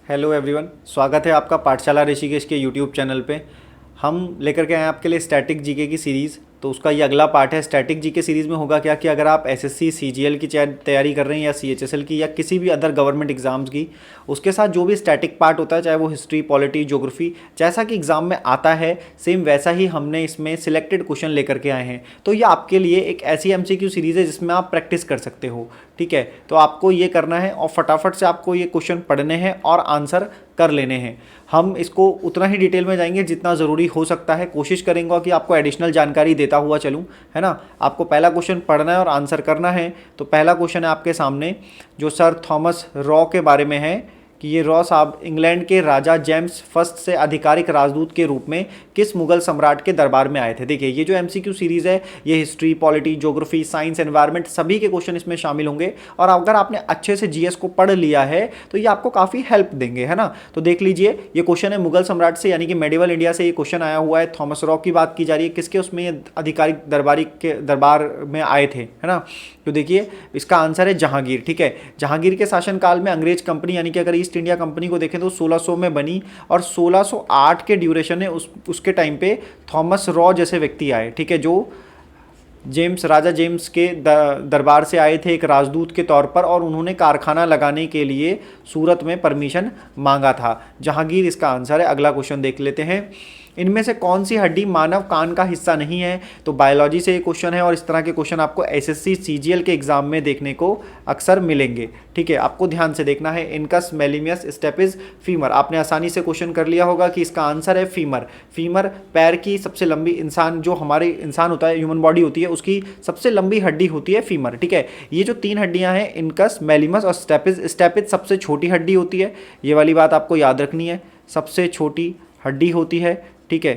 Hello everyone, स्वागत है आपका पाठशाला ऋषिकेश के यूट्यूब चैनल पे। हम लेकर के आए हैं आपके लिए स्टैटिक जीके की सीरीज़। तो उसका ये अगला पार्ट है। स्टैटिक जीके सीरीज़ में होगा क्या कि अगर आप एसएससी सीजीएल की तैयारी कर रहे हैं या सीएचएसएल की या किसी भी अदर गवर्नमेंट एग्जाम्स की, उसके साथ जो भी स्टैटिक पार्ट होता है, चाहे वो हिस्ट्री, पॉलिटी, ज्योग्राफी, जैसा कि एग्जाम में आता है सेम वैसा ही हमने इसमें सिलेक्टेड क्वेश्चन लेकर के आए हैं। तो ये आपके लिए एक ऐसी एमसीक्यू सीरीज़ है जिसमें आप प्रैक्टिस कर सकते हो। ठीक है, तो आपको ये करना है और फटाफट से आपको ये क्वेश्चन पढ़ने हैं और आंसर कर लेने हैं। हम इसको उतना ही डिटेल में जाएंगे जितना ज़रूरी हो सकता है। कोशिश करेंगे कि आपको एडिशनल जानकारी देता हुआ चलूं, है ना। आपको पहला क्वेश्चन पढ़ना है और आंसर करना है। तो पहला क्वेश्चन है आपके सामने, जो सर थॉमस रॉ के बारे में है कि ये रॉ साहब इंग्लैंड के राजा जेम्स फर्स्ट से आधिकारिक राजदूत के रूप में किस मुगल सम्राट के दरबार में आए थे। देखिए, ये जो एमसीक्यू सीरीज़ है ये history, polity, geography, science, environment सभी के क्वेश्चन इसमें शामिल होंगे। और अगर आपने अच्छे से जीएस को पढ़ लिया है तो ये आपको काफ़ी हेल्प देंगे, है ना। तो देख लीजिए, ये क्वेश्चन है मुगल सम्राट से, यानी कि मेडिवल इंडिया से ये क्वेश्चन आया हुआ है। थॉमस रॉ की बात की जा रही है, किसके उसमें आधिकारिक दरबारी के दरबार में आए थे, है ना। तो देखिए, इसका आंसर है जहांगीर। ठीक है, जहांगीर के शासनकाल में अंग्रेज कंपनी, यानी कि अगर ईस्ट इंडिया कंपनी को देखें तो 1600 में बनी और 1608 के ड्यूरेशन है उसके टाइम पे थॉमस रॉ जैसे व्यक्ति आए। ठीक है, जो राजा जेम्स के दरबार से आए थे एक राजदूत के तौर पर, और उन्होंने कारखाना लगाने के लिए सूरत में परमिशन मांगा था। जहांगीर इसका आंसर है। अगला क्वेश्चन देख लेते हैं, इनमें से कौन सी हड्डी मानव कान का हिस्सा नहीं है। तो बायोलॉजी से ये क्वेश्चन है और इस तरह के क्वेश्चन आपको एसएससी सीजीएल के एग्जाम में देखने को अक्सर मिलेंगे। ठीक है, आपको ध्यान से देखना है। Incus, malleus, stapes, femur. आपने आसानी से क्वेश्चन कर लिया होगा कि इसका आंसर है फीमर। फीमर पैर की सबसे लंबी, इंसान जो हमारे इंसान होता है, ह्यूमन बॉडी होती है, उसकी सबसे लंबी हड्डी होती है फीमर। ठीक है, ये जो तीन हड्डियां हैं, इनकस, मेलिमस और स्टेपिस। स्टेपिस सबसे छोटी हड्डी होती है, ये वाली बात आपको याद रखनी है, सबसे छोटी हड्डी होती है। ठीक है,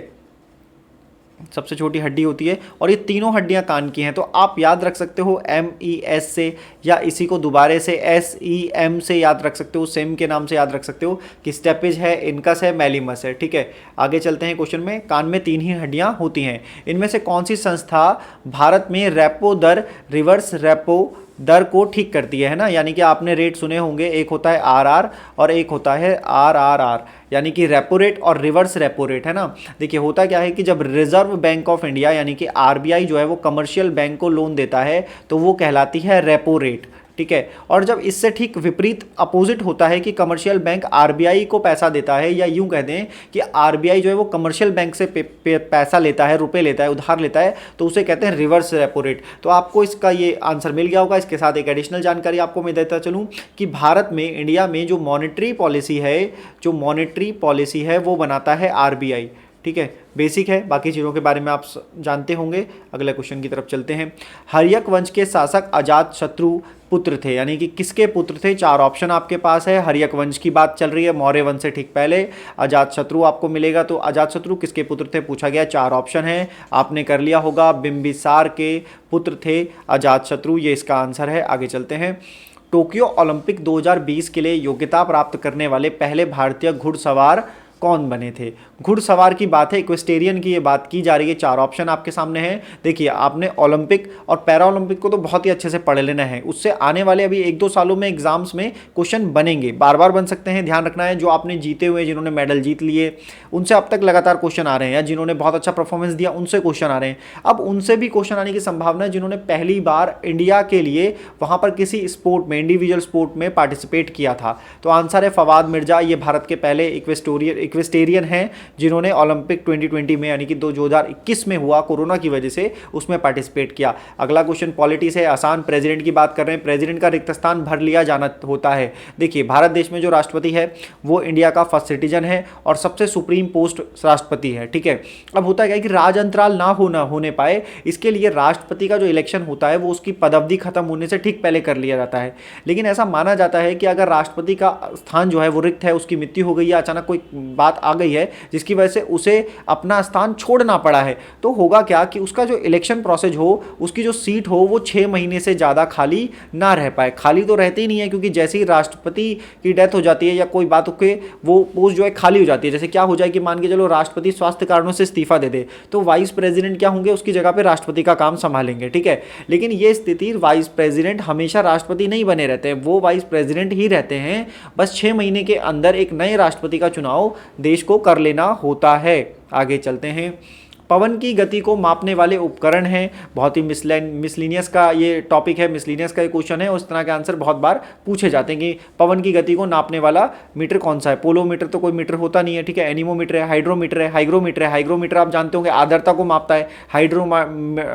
सबसे छोटी हड्डी होती है और ये तीनों हड्डियां कान की हैं। तो आप याद रख सकते हो MES से, या इसी को दोबारे से SEM से याद रख सकते हो, सेम के नाम से याद रख सकते हो कि स्टेपिज है, इनकस है, मेलिमस है। ठीक है, आगे चलते हैं क्वेश्चन में। कान में तीन ही हड्डियां होती हैं, इनमें से कौन सी संस्था भारत में रेपो दर, रिवर्स रेपो दर को ठीक करती है ना। यानी कि आपने रेट सुने होंगे, एक होता है RR और एक होता है RRR, यानी कि रेपो रेट और रिवर्स रेपो रेट, है ना। देखिए, होता क्या है कि जब रिजर्व बैंक ऑफ इंडिया यानी कि RBI जो है वो कमर्शियल बैंक को लोन देता है तो वो कहलाती है रेपो रेट। ठीक है, और जब इससे ठीक विपरीत अपोजिट होता है कि कमर्शियल बैंक RBI को पैसा देता है, या यूं कह दें कि RBI जो है वो कमर्शियल बैंक से पैसा लेता है, रुपए लेता है, उधार लेता है, तो उसे कहते हैं रिवर्स रेपो रेट। तो आपको इसका ये आंसर मिल गया होगा। इसके साथ एक एडिशनल जानकारी आपको मैं देता चलूँ कि भारत में, इंडिया में जो मॉनेटरी पॉलिसी है वो बनाता है RBI। ठीक है, बेसिक है, बाकी चीज़ों के बारे में आप जानते होंगे। अगले क्वेश्चन की तरफ चलते हैं। हर्यक वंश के शासक अजात शत्रु पुत्र थे, यानी कि किसके पुत्र थे। चार ऑप्शन आपके पास है। हर्यक वंश की बात चल रही है, मौर्य वंश से ठीक पहले। अजात शत्रु आपको मिलेगा, तो अजात शत्रु किसके पुत्र थे पूछा गया। चार ऑप्शन है, आपने कर लिया होगा। बिंबिसार के पुत्र थे अजात शत्रु, ये इसका आंसर है। आगे चलते हैं। टोक्यो ओलंपिक 2020 के लिए योग्यता प्राप्त करने वाले पहले भारतीय घुड़सवार कौन बने थे। घुड़सवार की बात है, इक्वेस्टेरियन की ये बात की जा रही है। चार ऑप्शन आपके सामने हैं। देखिए, आपने ओलंपिक और पैरा ओलंपिक को तो बहुत ही अच्छे से पढ़ लेना है, उससे आने वाले अभी 1-2 सालों में एग्जाम्स में क्वेश्चन बनेंगे, बार बार बन सकते हैं। ध्यान रखना है, जो आपने जीते हुए, जिन्होंने मेडल जीत लिए, उनसे अब तक लगातार क्वेश्चन आ रहे हैं, या जिन्होंने बहुत अच्छा परफॉर्मेंस दिया उनसे क्वेश्चन आ रहे हैं। अब उनसे भी क्वेश्चन आने की संभावना है जिन्होंने पहली बार इंडिया के लिए वहां पर किसी स्पोर्ट में, इंडिविजुअल स्पोर्ट में पार्टिसिपेट किया था। तो आंसर है फवाद मिर्जा। ये भारत के पहले इक्वेस्टेरियन हैं जिन्होंने ओलंपिक 2020 में, यानी कि 2021 में हुआ कोरोना की वजह से, उसमें पार्टिसिपेट किया। अगला क्वेश्चन पॉलिटी से, आसान। प्रेसिडेंट की बात कर रहे हैं, प्रेसिडेंट का रिक्त स्थान भर लिया जाना होता है। देखिए, भारत देश में जो राष्ट्रपति है वो इंडिया का फर्स्ट सिटीजन है और सबसे सुप्रीम पोस्ट राष्ट्रपति है। ठीक है, अब होता है कि राज अंतराल ना होने पाए, इसके लिए राष्ट्रपति का जो इलेक्शन होता है वो उसकी पदावधि खत्म होने से ठीक पहले कर लिया जाता है। लेकिन ऐसा माना जाता है कि अगर राष्ट्रपति का स्थान जो है वो रिक्त है, उसकी मृत्यु हो गई है, अचानक कोई बात आ गई है जिसकी वजह से उसे अपना स्थान छोड़ना पड़ा है, तो होगा क्या कि उसका जो इलेक्शन प्रोसेस हो, उसकी जो सीट हो वो 6 महीने से ज़्यादा खाली ना रह पाए। खाली तो रहती ही नहीं है, क्योंकि जैसे ही राष्ट्रपति की डेथ हो जाती है या कोई बात के वो पोस्ट जो है खाली हो जाती है। जैसे क्या हो जाए कि मान के चलो राष्ट्रपति स्वास्थ्य कारणों से इस्तीफा दे दे, तो वाइस प्रेसिडेंट क्या होंगे, उसकी जगह पे राष्ट्रपति का काम संभालेंगे, ठीक है। लेकिन ये स्थिति, वाइस प्रेसिडेंट हमेशा राष्ट्रपति नहीं बने रहते हैं, वो वाइस प्रेसिडेंट ही रहते हैं। बस 6 महीने के अंदर एक नए राष्ट्रपति का चुनाव देश को कर लेना होता है। आगे चलते हैं। पवन की गति को मापने वाले उपकरण हैं। बहुत ही मिसलिनियस का ये टॉपिक है, मिसलिनियस का ये क्वेश्चन है। उस तरह के आंसर बहुत बार पूछे जाते हैं कि पवन की गति को नापने वाला मीटर कौन सा है। पोलोमीटर तो कोई मीटर होता नहीं है, ठीक है। एनीमोमीटर है, हाइड्रोमीटर है, हाइग्रोमीटर है। हाइग्रोमीटर आप जानते होंगे आर्द्रता को मापता है।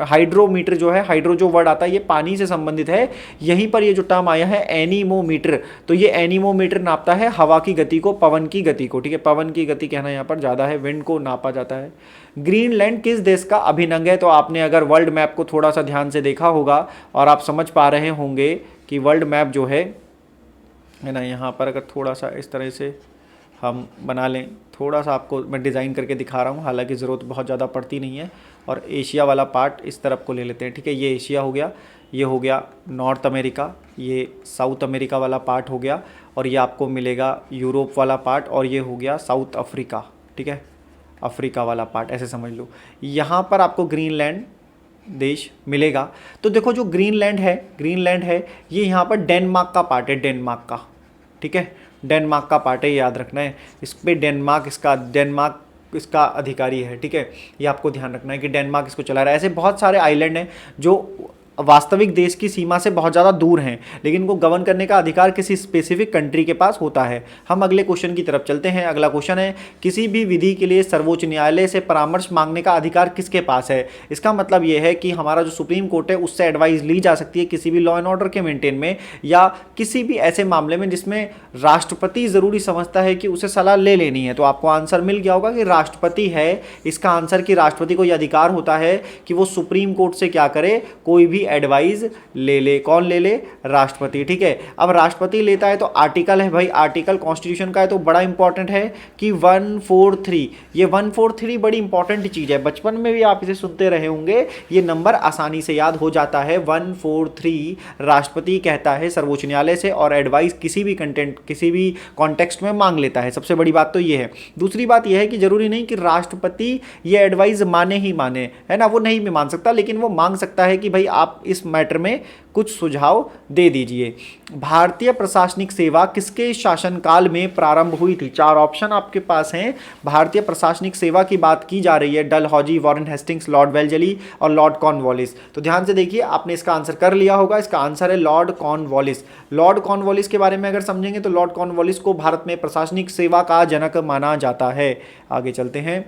हाइड्रोमीटर जो है, हाइड्रो जो वर्ड आता है ये पानी से संबंधित है। यहीं पर ये जो टर्म आया है एनीमोमीटर, तो ये एनीमोमीटर नापता है हवा की गति को, पवन की गति को, ठीक है। पवन की गति कहना यहाँ पर ज़्यादा है, विंड को नापा जाता है। ग्रीनलैंड किस देश का अभिनंग है। तो आपने अगर वर्ल्ड मैप को थोड़ा सा ध्यान से देखा होगा और आप समझ पा रहे होंगे कि वर्ल्ड मैप जो है ना, यहाँ पर अगर थोड़ा सा इस तरह से हम बना लें, थोड़ा सा आपको मैं डिज़ाइन करके दिखा रहा हूँ, हालांकि ज़रूरत बहुत ज़्यादा पड़ती नहीं है। और एशिया वाला पार्ट इस तरफ को ले लेते हैं, ठीक है। ये एशिया हो गया, ये हो गया नॉर्थ अमेरिका, ये साउथ अमेरिका वाला पार्ट हो गया, और ये आपको मिलेगा यूरोप वाला पार्ट, और ये हो गया साउथ अफ्रीका, ठीक है, अफ्रीका वाला पार्ट, ऐसे समझ लो। यहाँ पर आपको ग्रीनलैंड देश मिलेगा। तो देखो जो ग्रीनलैंड है ये यहाँ पर डेनमार्क का पार्ट है, डेनमार्क का, ठीक है। डेनमार्क का पार्ट है, ये याद रखना है। इस पर डेनमार्क इसका अधिकारी है, ठीक है। ये आपको ध्यान रखना है कि डेनमार्क इसको चला रहा है। ऐसे बहुत सारे आइलैंड हैं जो वास्तविक देश की सीमा से बहुत ज़्यादा दूर हैं, लेकिन इनको गवर्न करने का अधिकार किसी स्पेसिफिक कंट्री के पास होता है। हम अगले क्वेश्चन की तरफ चलते हैं। अगला क्वेश्चन है, किसी भी विधि के लिए सर्वोच्च न्यायालय से परामर्श मांगने का अधिकार किसके पास है। इसका मतलब ये है कि हमारा जो सुप्रीम कोर्ट है उससे एडवाइस ली जा सकती है किसी भी लॉ एंड ऑर्डर के मेंटेन में, या किसी भी ऐसे मामले में जिसमें राष्ट्रपति ज़रूरी समझता है कि उसे सलाह ले लेनी है। तो आपको आंसर मिल गया होगा कि राष्ट्रपति है इसका आंसर, कि राष्ट्रपति को यह अधिकार होता है कि वो सुप्रीम कोर्ट से क्या करे, कोई भी एडवाइस ले ले। कौन ले ले, राष्ट्रपति, ठीक है। अब राष्ट्रपति लेता है तो आर्टिकल है भाई, आर्टिकल कॉन्स्टिट्यूशन का है तो बड़ा इंपॉर्टेंट है कि 143, ये 143 बड़ी इंपॉर्टेंट चीज है। बचपन में भी आप इसे सुनते रहे होंगे, ये नंबर आसानी से याद हो जाता है। 143 राष्ट्रपति कहता है सर्वोच्च न्यायालय से, और एडवाइस किसी भी कंटेंट, किसी भी कॉन्टेक्स्ट में मांग लेता है। सबसे बड़ी बात तो ये है। दूसरी बात यह है कि जरूरी नहीं कि राष्ट्रपति ये एडवाइस माने ही माने, है ना, वो नहीं भी मान सकता, लेकिन वो मांग सकता है कि भाई आप इस मैटर में कुछ सुझाव दे दीजिए। भारतीय प्रशासनिक सेवा किसके शासनकाल में प्रारंभ हुई थी। 4 ऑप्शन आपके पास हैं। भारतीय प्रशासनिक सेवा की बात की जा रही है, Dalhousie, Warren Hastings, Lord Wellesley और लॉर्ड कॉर्नवालिस। तो ध्यान से देखिए, आपने इसका आंसर कर लिया होगा। इसका आंसर है लॉर्ड कॉर्नवालिस। लॉर्ड कॉर्नवालिस के बारे में अगर समझेंगे तो लॉर्ड कॉर्नवालिस को भारत में प्रशासनिक सेवा का जनक माना जाता है। आगे चलते हैं।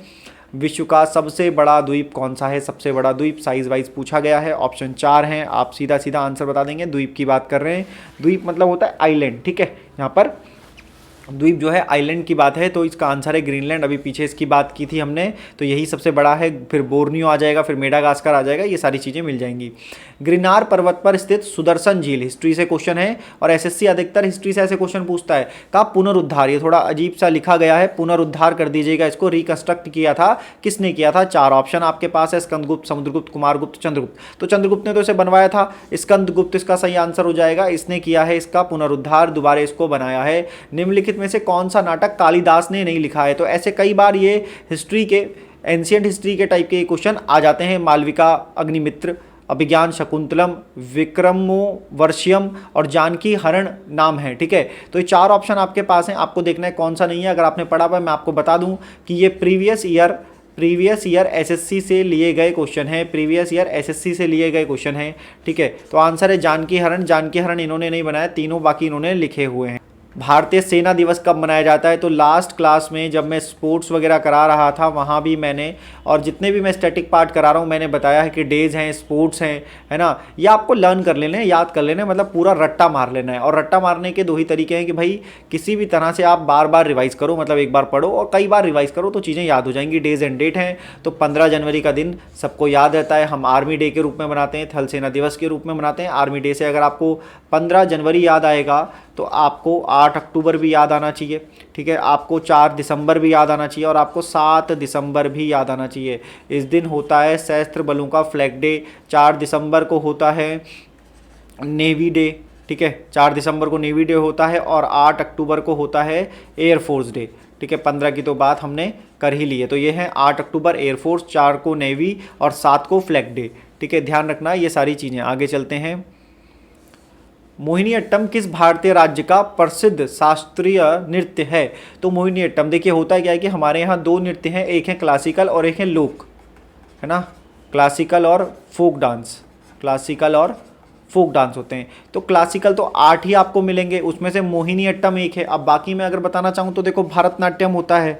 विश्व का सबसे बड़ा द्वीप कौन सा है। सबसे बड़ा द्वीप साइज वाइज पूछा गया है। ऑप्शन 4 हैं, आप सीधा सीधा आंसर बता देंगे। द्वीप की बात कर रहे हैं, द्वीप मतलब होता है आइलैंड, ठीक है। यहाँ पर द्वीप जो है आइलैंड की बात है, तो इसका आंसर है ग्रीनलैंड। अभी पीछे इसकी बात की थी हमने, तो यही सबसे बड़ा है। फिर बोर्नियो आ जाएगा, फिर मेडागास्कर आ जाएगा, ये सारी चीज़ें मिल जाएंगी। गिरनार पर्वत पर स्थित सुदर्शन झील, हिस्ट्री से क्वेश्चन है और एसएससी अधिकतर हिस्ट्री से ऐसे क्वेश्चन पूछता है। का पुनरुद्धार, ये थोड़ा अजीब सा लिखा गया है, पुनरुद्धार कर दीजिएगा इसको। रिकंस्ट्रक्ट किया था, किसने किया था। 4 ऑप्शन आपके पास है, स्कंदगुप्त, समुद्रगुप्त, कुमारगुप्त, चंद्रगुप्त। तो चंद्रगुप्त ने तो इसे बनवाया था, स्कंदगुप्त इसका सही आंसर हो जाएगा। इसने किया है इसका पुनरुद्धार, दोबारा इसको बनाया है। निम्नलिखित में से कौन सा नाटक कालिदास ने नहीं लिखा है। तो ऐसे कई बार ये हिस्ट्री के, एंशिएंट हिस्ट्री के टाइप के क्वेश्चन आ जाते हैं। मालविका, अग्निमित्र, अभिज्ञान शकुंतलम, विक्रमोर्वशियम और जानकी हरण नाम है, ठीक है। तो ये 4 ऑप्शन आपके पास हैं, आपको देखना है कौन सा नहीं है। अगर आपने पढ़ा हुआ है, मैं आपको बता दूं कि ये प्रीवियस ईयर एसएससी से लिए गए क्वेश्चन है, प्रीवियस ईयर एसएससी से लिए गए क्वेश्चन है, ठीक है। तो आंसर है जानकी हरण। जानकी हरण इन्होंने नहीं बनाया, तीनों बाकी इन्होंने लिखे हुए हैं। भारतीय सेना दिवस कब मनाया जाता है। तो लास्ट क्लास में जब मैं स्पोर्ट्स वगैरह करा रहा था वहाँ भी मैंने, और जितने भी मैं स्टैटिक पार्ट करा रहा हूँ मैंने बताया है कि डेज हैं, स्पोर्ट्स हैं, है ना। ये आपको लर्न कर लेना है, याद कर लेना है, मतलब पूरा रट्टा मार लेना है। और रट्टा मारने के 2 ही तरीके हैं कि भाई किसी भी तरह से आप बार बार रिवाइज़ करो, मतलब एक बार पढ़ो और कई बार रिवाइज़ करो तो चीज़ें याद हो जाएंगी। डेज एंड डेट हैं, तो 15 जनवरी का दिन सबको याद रहता है, हम आर्मी डे के रूप में मनाते हैं, थल सेना दिवस के रूप में मनाते हैं। आर्मी डे से अगर आपको 15 जनवरी याद आएगा तो आपको 8 अक्टूबर भी याद आना चाहिए, ठीक है। आपको 4 दिसंबर भी याद आना चाहिए और आपको 7 दिसंबर भी याद आना चाहिए। इस दिन होता है सशस्त्र बलों का फ्लैग डे। 4 दिसंबर को होता है नेवी डे, ठीक है। 4 दिसंबर को नेवी डे होता है और 8 अक्टूबर को होता है एयरफोर्स डे, ठीक है। 15 की तो बात हमने कर ही ली है। तो ये है 8 अक्टूबर एयरफोर्स, 4 को नेवी और 7 को फ्लैग डे, ठीक है। ध्यान रखना ये सारी चीज़ें। आगे चलते हैं। मोहिनीअट्टम किस भारतीय राज्य का प्रसिद्ध शास्त्रीय नृत्य है? तो मोहिनीअट्टम देखिए होता क्या है कि हमारे यहाँ 2 नृत्य हैं, एक है क्लासिकल और एक है लोक, है ना। क्लासिकल और फोक डांस, क्लासिकल और फोक डांस होते हैं। तो क्लासिकल तो 8 ही आपको मिलेंगे, उसमें से मोहिनीअट्टम एक है। अब बाकी मैं अगर बताना चाहूँ तो देखो भरतनाट्यम होता है,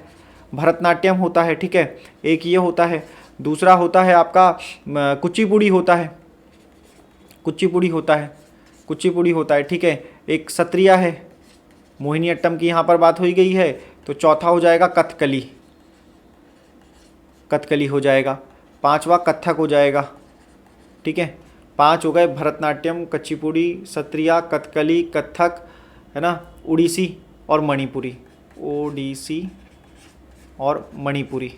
भरतनाट्यम होता है, ठीक है, एक ये होता है। दूसरा होता है आपका कुचिपुड़ी होता है, कुचिपुड़ी होता है, कुचिपुड़ी होता है, ठीक है। एक सत्रिया है, मोहिनीअट्टम की यहाँ पर बात हुई गई है। तो चौथा हो जाएगा कथकली, कथकली हो जाएगा। 5वां कथक हो जाएगा, ठीक है। 5 हो गए, भरतनाट्यम, कुचिपुड़ी, सत्रिया, कथकली, कथक, है ना, उड़ीसी और मणिपुरी, ओडिसी और मणिपुरी,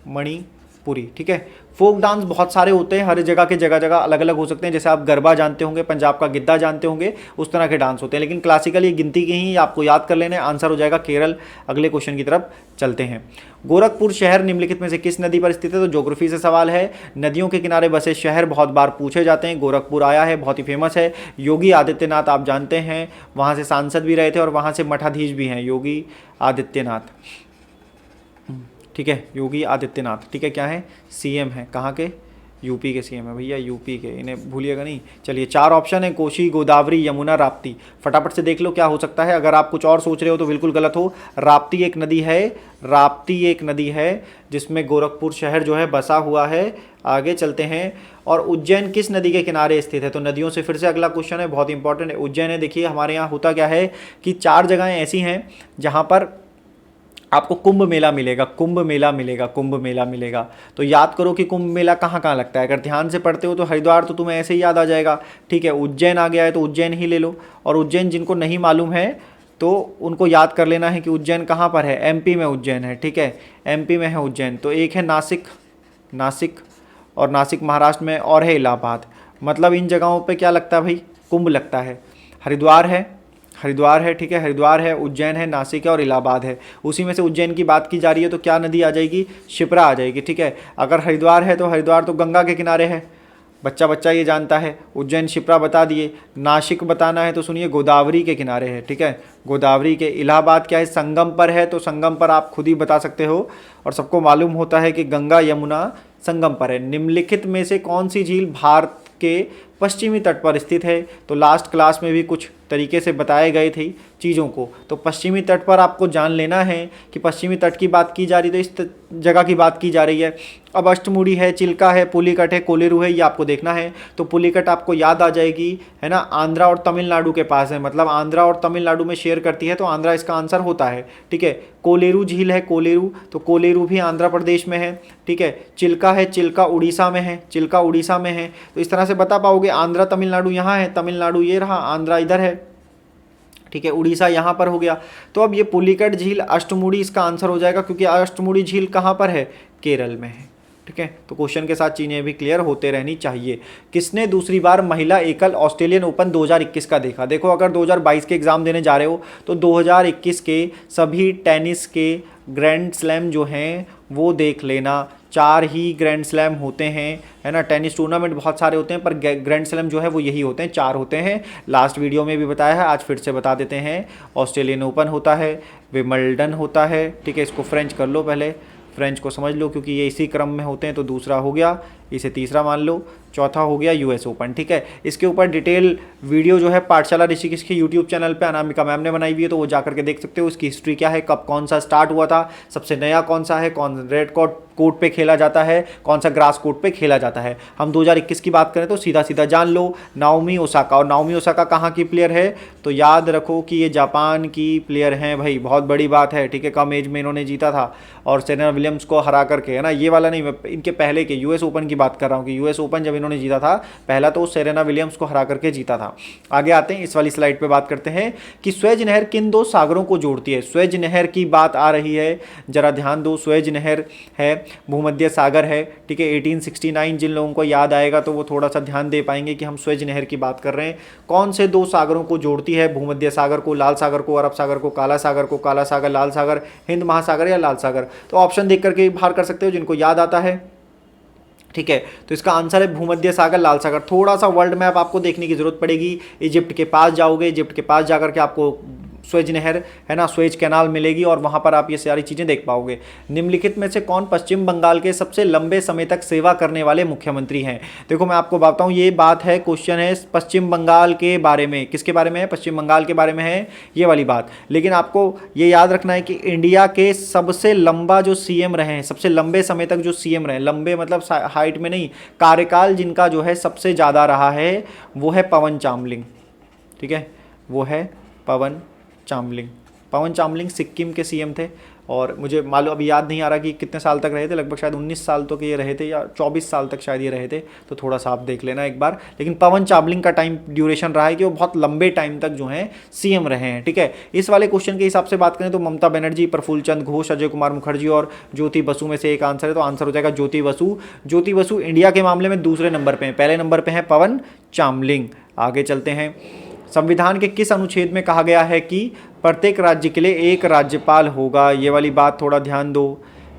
मणिपुरी, ठीक है। फोक डांस बहुत सारे होते हैं, हर जगह के जगह जगह अलग अलग हो सकते हैं। जैसे आप गरबा जानते होंगे, पंजाब का गिद्दा जानते होंगे, उस तरह के डांस होते हैं। लेकिन क्लासिकल ये गिनती के ही आपको याद कर लेना है। आंसर हो जाएगा केरल। अगले क्वेश्चन की तरफ चलते हैं। गोरखपुर शहर निम्नलिखित में से किस नदी पर स्थित है? तो ज्योग्राफी से सवाल है। नदियों के किनारे बसे शहर बहुत बार पूछे जाते हैं। गोरखपुर आया है, बहुत ही फेमस है। योगी आदित्यनाथ आप जानते हैं, वहाँ से सांसद भी रहे थे और वहाँ से मठाधीश भी हैं, योगी आदित्यनाथ, ठीक है। योगी आदित्यनाथ, ठीक है, क्या है? सीएम है। कहाँ के? यूपी के सीएम है भैया, यूपी के, इन्हें भूलिएगा नहीं। चलिए 4 ऑप्शन है, कोशी, गोदावरी, यमुना, राप्ती। फटाफट से देख लो क्या हो सकता है। अगर आप कुछ और सोच रहे हो तो बिल्कुल गलत हो। राप्ती एक नदी है, राप्ती एक नदी है जिसमें गोरखपुर शहर जो है बसा हुआ है। आगे चलते हैं। और उज्जैन किस नदी के किनारे स्थित है? तो नदियों से फिर से अगला क्वेश्चन है, बहुत इंपॉर्टेंट है। उज्जैन है, देखिए हमारे यहाँ होता क्या है कि 4 जगहें ऐसी हैं जहाँ पर आपको कुंभ मेला मिलेगा, कुंभ मेला मिलेगा, कुंभ मेला मिलेगा। तो याद करो कि कुंभ मेला कहाँ कहाँ लगता है। अगर ध्यान से पढ़ते हो तो हरिद्वार तो तुम्हें ऐसे ही याद आ जाएगा, ठीक है। उज्जैन आ गया है तो उज्जैन ही ले लो। और उज्जैन जिनको नहीं मालूम है तो उनको याद कर लेना है कि उज्जैन कहाँ पर है। एमपी में उज्जैन है, ठीक है, एमपी में है उज्जैन। तो एक है नासिक, नासिक, और नासिक महाराष्ट्र में, और है इलाहाबाद। मतलब इन जगहों पे क्या लगता है भाई? कुंभ लगता है। हरिद्वार है, हरिद्वार है, ठीक है, हरिद्वार है, उज्जैन है, नासिक है और इलाहाबाद है। उसी में से उज्जैन की बात की जा रही है तो क्या नदी आ जाएगी? शिप्रा आ जाएगी, ठीक है। अगर हरिद्वार है तो हरिद्वार तो गंगा के किनारे है, बच्चा बच्चा ये जानता है। उज्जैन शिप्रा बता दिए। नासिक बताना है तो सुनिए गोदावरी के किनारे है, ठीक है, गोदावरी के। इलाहाबाद क्या है? संगम पर है, तो संगम पर आप खुद ही बता सकते हो। और सबको मालूम होता है कि गंगा यमुना संगम पर है। निम्नलिखित में से कौन सी झील भारत के पश्चिमी तट पर स्थित है? तो लास्ट क्लास में भी कुछ तरीके से बताए गए थे चीज़ों को। तो पश्चिमी तट पर आपको जान लेना है कि पश्चिमी तट की बात की जा रही, तो इस जगह की बात की जा रही है। अब अष्टमुड़ी है, चिल्का है, पुलिकट है, कोलेरू है, ये आपको देखना है। तो पुलिकट आपको याद आ जाएगी, है ना, आंध्रा और तमिलनाडु के पास है, मतलब आंध्रा और तमिलनाडु में शेयर करती है, तो आंध्रा इसका आंसर होता है, ठीक है। कोलेरू झील है, कोलेरू, तो कोलेरू भी आंध्र प्रदेश में है, ठीक है। चिल्का है, चिल्का उड़ीसा में है, चिल्का उड़ीसा में है। तो इस तरह से बता पाओगे। आंध्रा तमिलनाडु यहाँ है, तमिलनाडु ये रहा, आंध्रा इधर है, ठीक है, उड़ीसा यहाँ पर हो गया। तो अब ये पुलिकट झील, अष्टमुड़ी इसका आंसर हो जाएगा, क्योंकि अष्टमुड़ी झील कहाँ पर है? केरल में है, ठीक है। तो क्वेश्चन के साथ चीज़ें भी क्लियर होते रहनी चाहिए। किसने दूसरी बार महिला एकल ऑस्ट्रेलियन ओपन 2021 का देखा? देखो अगर 2022 के एग्ज़ाम देने जा रहे हो तो 2021 के सभी टेनिस के ग्रैंड स्लैम जो हैं वो देख लेना। 4 ही ग्रैंड स्लैम होते हैं, है ना। टेनिस टूर्नामेंट बहुत सारे होते हैं पर ग्रैंड स्लैम जो है वो यही होते हैं, 4 होते हैं। लास्ट वीडियो में भी बताया है, आज फिर से बता देते हैं। ऑस्ट्रेलियन ओपन होता है, विंबलडन होता है, ठीक है। इसको फ्रेंच कर लो, पहले फ्रेंच को समझ लो क्योंकि ये इसी क्रम में होते हैं। तो दूसरा हो गया, इसे तीसरा मान लो। चौथा हो गया यूएस ओपन, ठीक है। इसके ऊपर डिटेल वीडियो जो है पाठशाला ऋषिकेश के यूट्यूब चैनल पे अनामिका मैम ने बनाई हुई है, तो वो जाकर के देख सकते हो। उसकी हिस्ट्री क्या है, कब कौन सा स्टार्ट हुआ था, सबसे नया कौन सा है, कौन रेड कोर्ट पे खेला जाता है, कौन सा ग्रास कोर्ट पे खेला जाता है। हम 2021 की बात करें तो सीधा सीधा जान लो, नाओमी ओसाका। और नाओमी ओसाका कहाँ की प्लेयर है? तो याद रखो कि ये जापान की प्लेयर हैं भाई, बहुत बड़ी बात है, ठीक है। कम एज में इन्होंने जीता था और सेरेना विलियम्स को हरा करके, है ना। ये वाला नहीं, इनके पहले के यूएस ओपन की बात कर रहा हूँ कि यूएस ओपन जब इन्होंने जीता था पहला तो सेरेना विलियम्स को हरा करके जीता था। आगे आते हैं, इस वाली स्लाइड पे बात करते हैं कि स्वेज नहर किन दो सागरों को जोड़ती है। स्वेज नहर की बात आ रही है, जरा ध्यान दो। स्वेज नहर है, भूमध्य सागर है, ठीक है। 1869 जिन लोगों को याद आएगा तो वो थोड़ा सा ध्यान दे पाएंगे कि हम स्वेज नहर की बात कर रहे हैं। कौन से दो सागरों को जोड़ती है? भूमध्य सागर को, लाल सागर को, अरब सागर को, काला सागर, लाल सागर, हिंद महासागर या लाल सागर। तो ऑप्शन देख करके बाहर कर सकते हो जिनको याद आता है, ठीक है। तो इसका आंसर है भूमध्य सागर, लाल सागर। थोड़ा सा वर्ल्ड मैप आपको देखने की जरूरत पड़ेगी। इजिप्ट के पास जाओगे, इजिप्ट के पास जाकर के आपको स्वेज नहर है ना, स्वेज कैनाल मिलेगी और वहां पर आप ये सारी चीजें देख पाओगे। निम्नलिखित में से कौन पश्चिम बंगाल के सबसे लंबे समय तक सेवा करने वाले मुख्यमंत्री हैं? देखो मैं आपको बताता हूं, ये बात है, क्वेश्चन है पश्चिम बंगाल के बारे में। किसके बारे में है? पश्चिम बंगाल के बारे में है ये वाली बात। लेकिन आपको ये याद रखना है कि इंडिया के सबसे लंबा जो सीएम रहे हैं, सबसे लंबे समय तक जो सीएम रहे, लंबे मतलब हाइट में नहीं, कार्यकाल जिनका जो है सबसे ज्यादा रहा है वो है पवन चामलिंग, ठीक है। वो है पवन चामलिंग। पवन चामलिंग सिक्किम के सीएम थे और मुझे मालूम अभी याद नहीं आ रहा कि कितने साल तक रहे थे, लगभग शायद 19 साल तो के ये रहे थे या 24 साल तक शायद ये रहे थे, तो थोड़ा सा आप देख लेना एक बार। लेकिन पवन चामलिंग का टाइम ड्यूरेशन रहा है कि वो बहुत लंबे टाइम तक जो है सीएम रहे हैं, ठीक है। इस वाले क्वेश्चन के हिसाब से बात करें तो ममता बनर्जी, प्रफुल्ल चंद्र घोष, अजय कुमार मुखर्जी और ज्योति बसु में से एक आंसर है, तो आंसर हो जाएगा ज्योति बसु। ज्योति बसु इंडिया के मामले में दूसरे नंबर पर हैं, पहले नंबर पर है पवन चामलिंग। आगे चलते हैं, संविधान के किस अनुच्छेद में कहा गया है कि प्रत्येक राज्य के लिए एक राज्यपाल होगा? ये वाली बात थोड़ा ध्यान दो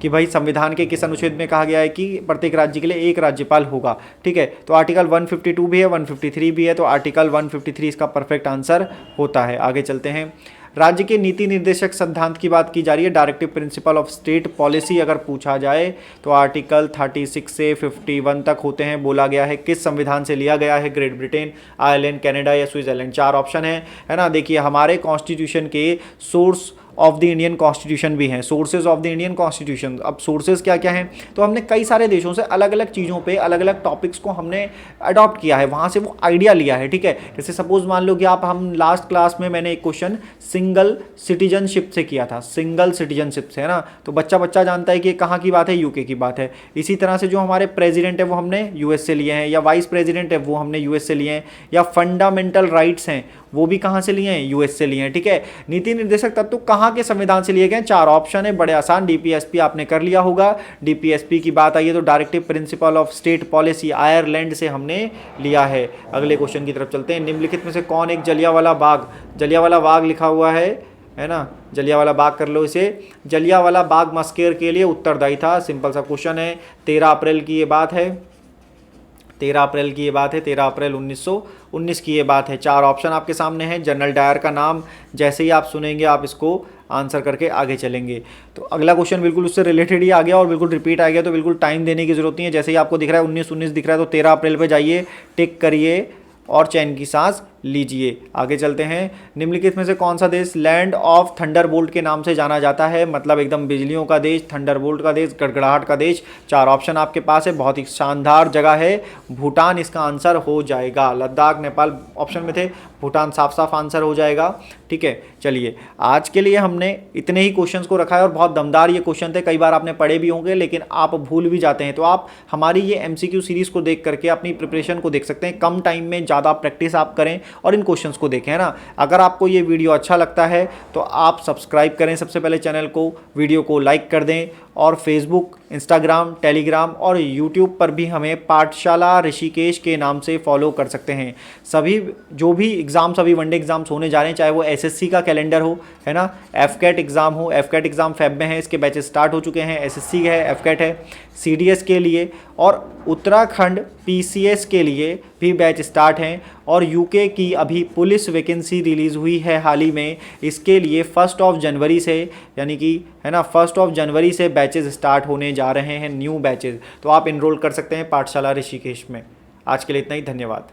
कि भाई संविधान के किस अनुच्छेद में कहा गया है कि प्रत्येक राज्य के लिए एक राज्यपाल होगा, ठीक है। तो आर्टिकल 152 भी है, 153 भी है, तो आर्टिकल 153 इसका परफेक्ट आंसर होता है। आगे चलते हैं, राज्य के नीति निर्देशक सिद्धांत की बात की जा रही है, directive principle of state policy अगर पूछा जाए तो आर्टिकल 36 से 51 तक होते हैं। बोला गया है किस संविधान से लिया गया है? ग्रेट ब्रिटेन, आयरलैंड, कनाडा या स्विट्जरलैंड। 4 ऑप्शन है ना। देखिए हमारे कॉन्स्टिट्यूशन के source of the Indian constitution भी हैं, sources of the Indian constitution. अब सोर्सेज क्या क्या हैं? तो हमने कई सारे देशों से अलग अलग चीज़ों पे अलग अलग टॉपिक्स को हमने अडॉप्ट किया है, वहाँ से वो आइडिया लिया है, ठीक है। जैसे सपोज मान लो कि हम लास्ट क्लास में मैंने एक क्वेश्चन सिंगल सिटीजनशिप से किया था, सिंगल सिटीजनशिप से, है ना। तो बच्चा जानता है कि कहाँ की बात है, यूके की बात है। इसी तरह से जो हमारे प्रेसिडेंट है वो हमने यूएस से लिए हैं, या वाइस प्रेसिडेंट है वो हमने यूएस से लिए हैं, या फंडामेंटल राइट्स हैं वो भी कहाँ से लिए हैं? यूएस से लिए हैं, ठीक है। नीति निर्देशक तत्व कहाँ के संविधान से लिए गए? 4 ऑप्शन है, बड़े आसान। डीपीएसपी आपने कर लिया होगा। डीपीएसपी की बात आई है तो directive principle of state policy Ireland से हमने लिया है। अगले क्वेश्चन की तरफ चलते हैं, निम्नलिखित में से कौन एक जलियांवाला बाग लिखा हुआ है ना, जलियांवाला बाग कर लो इसे। जलियांवाला बाग मस्केर के लिए उत्तरदायी था। सिंपल सा क्वेश्चन है, 13 अप्रैल की ये बात है, 13 अप्रैल की ये बात है, 13 अप्रैल 1919 की ये बात है। 4 ऑप्शन आपके सामने हैं। जनरल डायर का नाम जैसे ही आप सुनेंगे आप इसको आंसर करके आगे चलेंगे। तो अगला क्वेश्चन बिल्कुल उससे रिलेटेड ही आ गया और बिल्कुल रिपीट आ गया, तो बिल्कुल टाइम देने की जरूरत नहीं है। जैसे ही आपको दिख रहा है 1919 दिख रहा है तो 13 अप्रैल पे जाइए, टिक करिए और चैन की सांस लीजिए। आगे चलते हैं, निम्नलिखित में से कौन सा देश लैंड ऑफ थंडरबोल्ट के नाम से जाना जाता है? मतलब एकदम बिजलियों का देश, थंडरबोल्ट का देश, गड़गड़ाहट का देश। 4 ऑप्शन आपके पास है, बहुत ही शानदार जगह है भूटान इसका आंसर हो जाएगा। लद्दाख, नेपाल ऑप्शन में थे, भूटान साफ साफ आंसर हो जाएगा, ठीक है। चलिए आज के लिए हमने इतने ही क्वेश्चंस को रखा है और बहुत दमदार ये क्वेश्चन थे, कई बार आपने पढ़े भी होंगे लेकिन आप भूल भी जाते हैं। तो आप हमारी ये एमसीक्यू सीरीज को देख करके अपनी प्रिपरेशन को देख सकते हैं। कम टाइम में ज़्यादा प्रैक्टिस आप करें और इन क्वेश्चंस को देखें, है ना। अगर आपको ये वीडियो अच्छा लगता है तो आप सब्सक्राइब करें सबसे पहले चैनल को, वीडियो को लाइक कर दें और फेसबुक, इंस्टाग्राम, टेलीग्राम और यूट्यूब पर भी हमें पाठशाला ऋषिकेश के नाम से फॉलो कर सकते हैं। सभी जो भी एग्ज़ाम्स अभी वनडे एग्जाम्स होने जा रहे हैं, चाहे वो एसएससी का कैलेंडर हो, है ना, एफकेट एग्ज़ाम हो, एफकेट एग्ज़ाम फेब में है, इसके बैचेस स्टार्ट हो चुके हैं। एसएससी है, एफकेट है, सीडीएस के लिए और उत्तराखंड पीसीएस के लिए भी बैच स्टार्ट हैं। और यूके की अभी पुलिस वैकेंसी रिलीज़ हुई है हाल ही में, इसके लिए 1 जनवरी से, यानी कि है ना 1 जनवरी से बैचेस स्टार्ट होने जा रहे हैं, न्यू बैचेस। तो आप इनरोल कर सकते हैं पाठशाला ऋषिकेश में। आज के लिए इतना ही, धन्यवाद।